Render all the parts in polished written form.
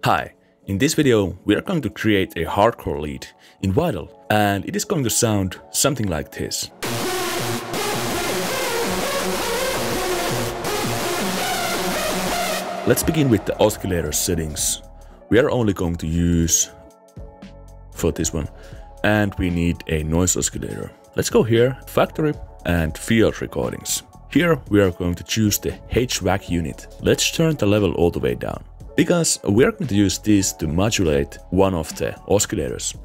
Hi, in this video we are going to create a hardcore lead in Vital, and it is going to sound something like this. Let's begin with the oscillator settings. We are only going to use for this one, and we need a noise oscillator. Let's go here, factory and field recordings. Here we are going to choose the HVAC unit. Let's turn the level all the way down, because we are going to use this to modulate one of the oscillators.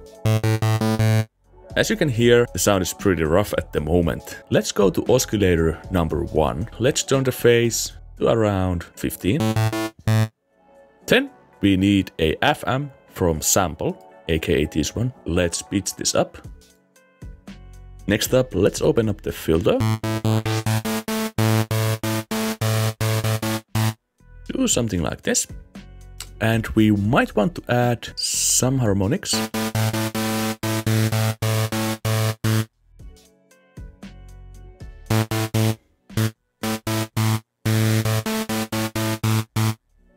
As you can hear, the sound is pretty rough at the moment. Let's go to oscillator number 1. Let's turn the phase to around 15. Then we need a FM from sample, aka this one. Let's pitch this up. Next up, let's open up the filter. Do something like this. And we might want to add some harmonics.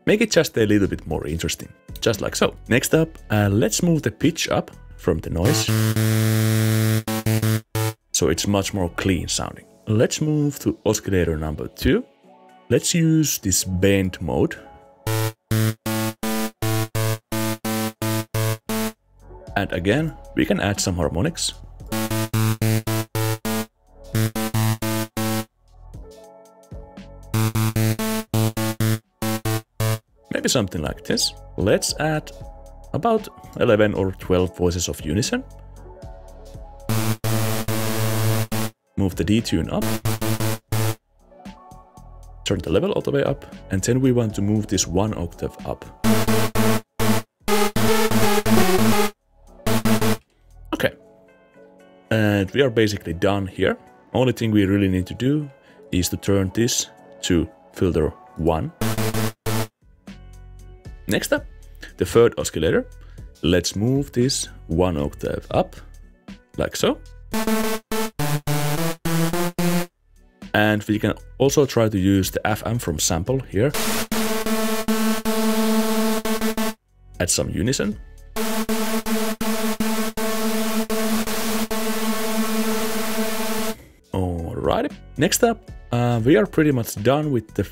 Make it just a little bit more interesting, just like so. Next up, let's move the pitch up from the noise, so it's much more clean sounding. Let's move to oscillator number 2. Let's use this bend mode. And again, we can add some harmonics. Maybe something like this. Let's add about 11 or 12 voices of unison. Move the detune up. Turn the level all the way up. And then we want to move this 1 octave up. Okay. And we are basically done here. Only thing we really need to do is to turn this to filter 1. Next up, the third oscillator. Let's move this 1 octave up, like so. And we can also try to use the FM from sample here. Add some unison. Alright. Next up, we are pretty much done with the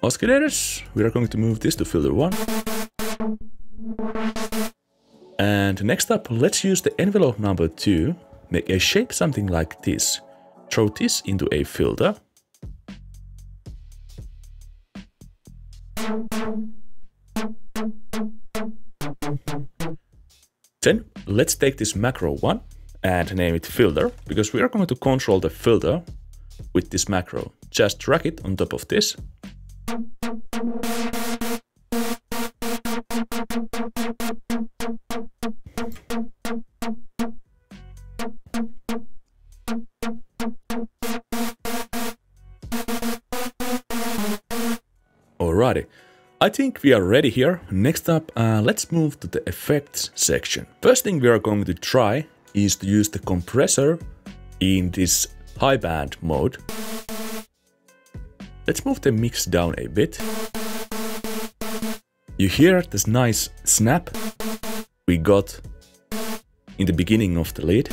oscillators. We are going to move this to filter 1. And next up, let's use the envelope number 2. Make a shape something like this. Throw this into a filter. Then let's take this macro one and name it filter, because we are going to control the filter with this macro. Just drag it on top of this. Alrighty, I think we are ready here. Next up, let's move to the effects section. First thing we are going to try is to use the compressor in this high band mode. Let's move the mix down a bit. You hear this nice snap we got in the beginning of the lead.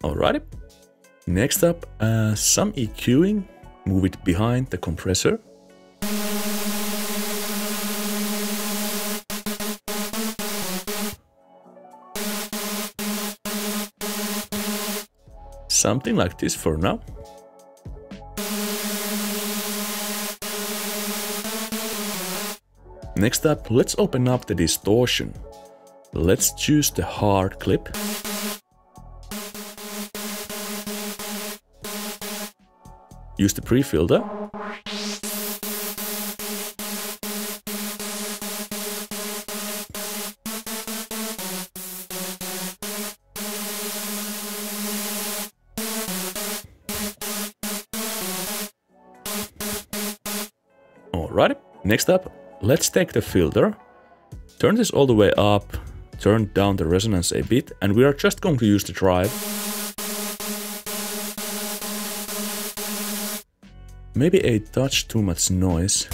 Alrighty. Next up, some EQing. Move it behind the compressor. Something like this for now. Next up, let's open up the distortion. Let's choose the hard clip. Use the pre-filter. Alright, next up, let's take the filter, turn this all the way up turn down the resonance a bit, and we are just going to use the drive. Maybe a touch too much noise.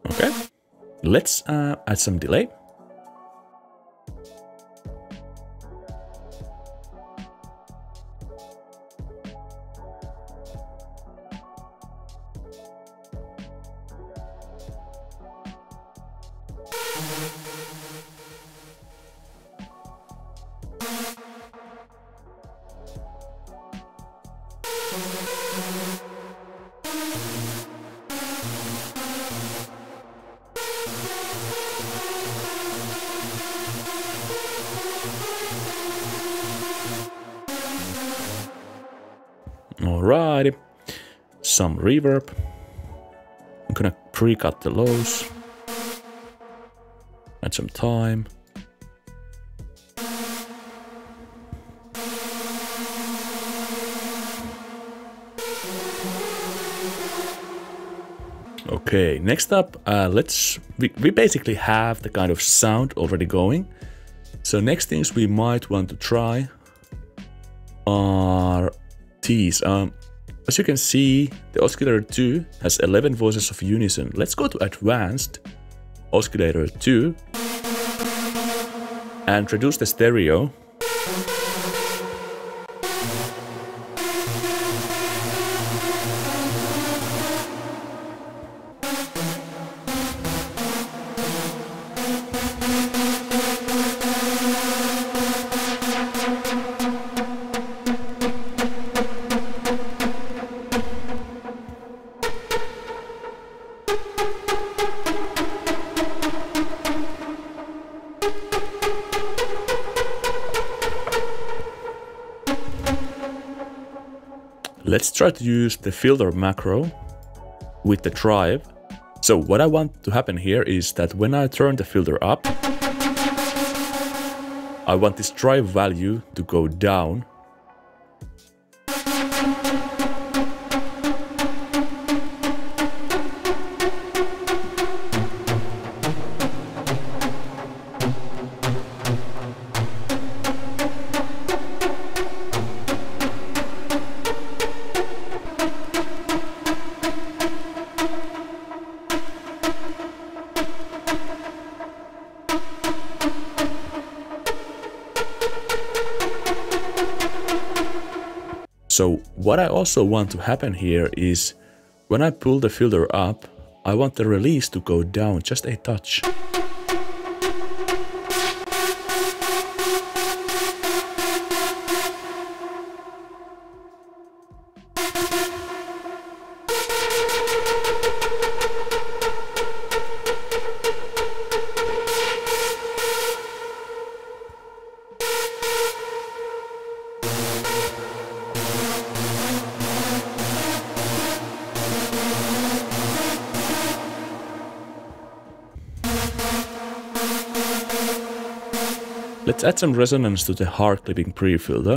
Okay, let's add some delay. Alrighty, some reverb. I'm gonna pre-cut the lows, add some time. Okay, next up, we basically have the kind of sound already going. So next things we might want to try are these. As you can see, the Oscillator 2 has 11 voices of unison. Let's go to Advanced, Oscillator 2, and reduce the stereo. Let's try to use the filter macro with the drive. So what I want to happen here is that when I turn the filter up, I want this drive value to go down. So what I also want to happen here is when I pull the filter up, I want the release to go down just a touch. Let's add some resonance to the hard clipping pre-filter.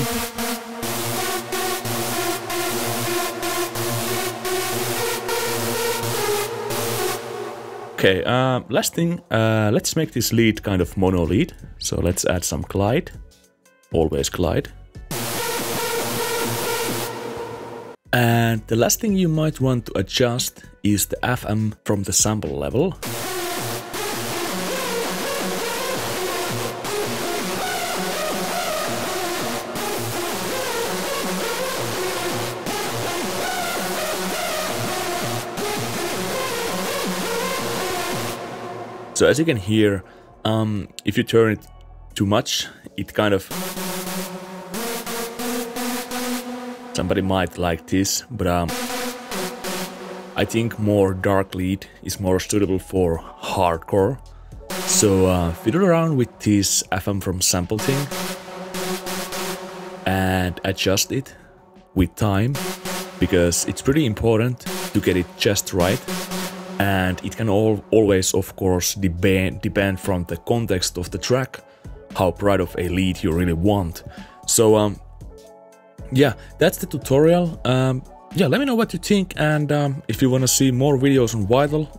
Okay, last thing, let's make this lead kind of mono lead. So let's add some glide, always glide. And the last thing you might want to adjust is the FM from the sample level. So as you can hear, if you turn it too much, it kind of... Somebody might like this, but I think more dark lead is more suitable for hardcore. So fiddle around with this FM from sample thing and adjust it. with time, because it's pretty important to get it just right. And it can always, of course, depend from the context of the track, how bright of a lead you really want. So yeah, that's the tutorial. Yeah, let me know what you think, and if you want to see more videos on Vital,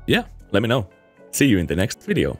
yeah, let me know. See you in the next video.